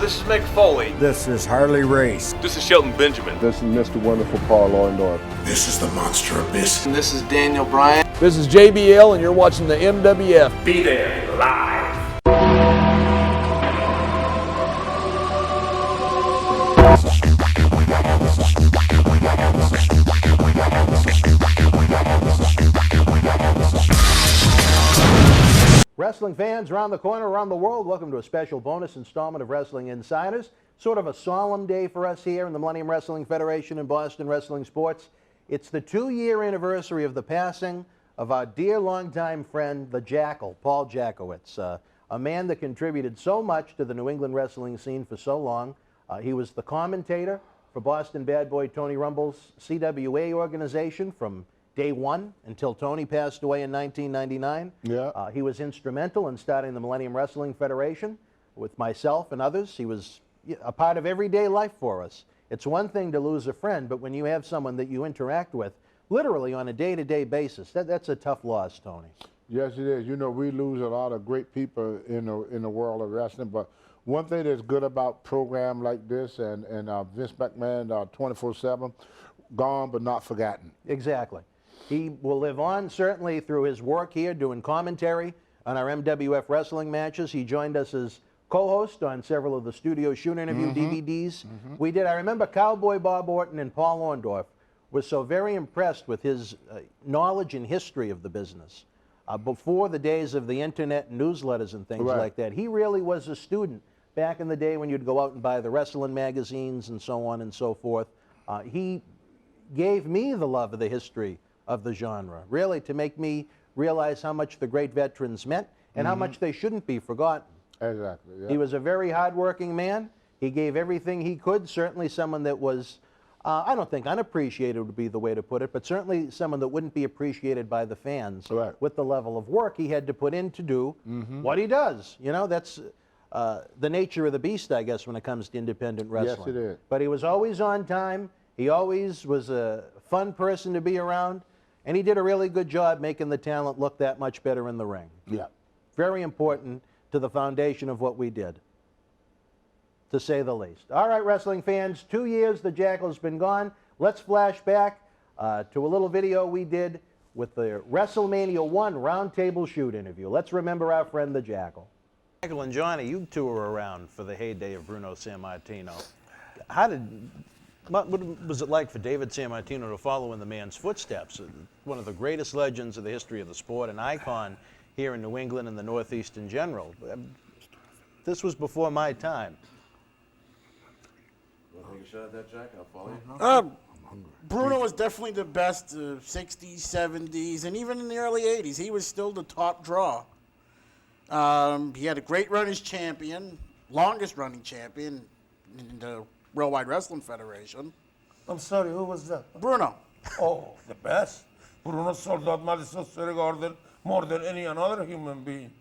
This is Mick Foley. This is Harley Race. This is Shelton Benjamin. This is Mr. Wonderful Paul Orndorff. This is the Monster Abyss. And this is Daniel Bryan. This is JBL, and you're watching the MWF. Be there live. Wrestling fans around the corner, around the world, welcome to a special bonus installment of Wrestling Insiders. Sort of a solemn day for us here in the Millennium Wrestling Federation and Boston Wrestling Sports. It's the 2-year anniversary of the passing of our dear longtime friend, the Jackal, Paul Jackiewicz, a man that contributed so much to the New England wrestling scene for so long. He was the commentator for Boston bad boy Tony Rumble's CWA organization from day one until Tony passed away in 1999. Yeah. He was instrumental in starting the Millennium Wrestling Federation with myself and others. He was a part of everyday life for us. It's one thing to lose a friend, but when you have someone that you interact with literally on a day-to-day basis, that's a tough loss, Tony. Yes, it is. You know, we lose a lot of great people in the world of wrestling, but one thing that's good about program like this and Vince McMahon 24/7, gone but not forgotten. Exactly. He will live on, certainly, through his work here doing commentary on our MWF wrestling matches. He joined us as co-host on several of the Studio Shoot interview DVDs. We did. I remember Cowboy Bob Orton and Paul Orndorff was so very impressed with his knowledge and history of the business. Before the days of the internet and newsletters and things like that, he really was a student back in the day when you'd go out and buy the wrestling magazines and so on and so forth. He gave me the love of the history of the genre, really, to make me realize how much the great veterans meant and how much they shouldn't be forgotten. Exactly. Yeah. He was a very hardworking man. He gave everything he could, certainly someone that was, I don't think unappreciated would be the way to put it, but certainly someone that wouldn't be appreciated by the fans with the level of work he had to put in to do what he does. You know, that's the nature of the beast, I guess, when it comes to independent wrestling. Yes, it is. But he was always on time. He always was a fun person to be around. And he did a really good job making the talent look that much better in the ring. Yeah. Very important to the foundation of what we did, to say the least. All right, wrestling fans, 2 years the Jackal's been gone. Let's flash back to a little video we did with the WrestleMania 1 Roundtable Shoot interview. Let's remember our friend the Jackal. Jackal and Johnny, you two were around for the heyday of Bruno Sammartino. What was it like for David Sammartino to follow in the man's footsteps? One of the greatest legends of the history of the sport, an icon here in New England and the Northeast in general. This was before my time. Want to take a shot at that, Jack? I'll follow you. Bruno was definitely the best 60s, 70s, and even in the early 80s. He was still the top draw. He had a great run as champion, longest running champion in the Worldwide Wrestling Federation. I'm sorry, who was that? Bruno. Oh, the best. Bruno sold out Madison Square Garden more than any another human being.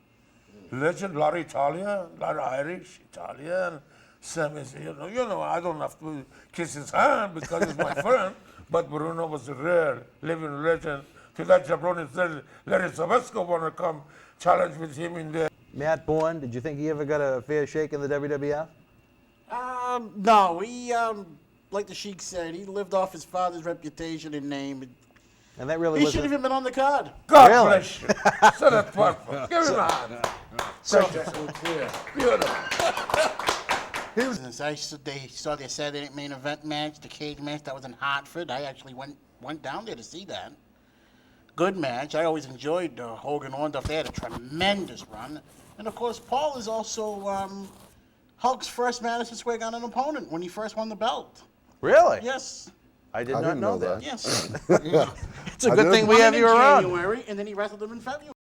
Legend, a lot of Italian, a lot of Irish, Italian. Sam is, you know, I don't have to kiss his hand because he's my friend, but Bruno was a rare living legend. To that jabroni said, Larry Sabesco want to come challenge with him in there. Matt Bourne, did you think he ever got a fair shake in the WWF? No, he, like the Sheik said, he lived off his father's reputation and name. And that really He was should have even been on the card. God Really? bless you. So that's wonderful. Give him a hand. They saw their Saturday Night Main Event match, the cage match that was in Hartford. I actually went down there to see that. Good match. I always enjoyed Hogan Orndorff. They had a tremendous run. And of course, Paul is also Hulk's first Madison Square Garden opponent when he first won the belt. Really? Yes. I did not know that. Yes. It's a good thing we have you around. January, and then he wrestled him in February.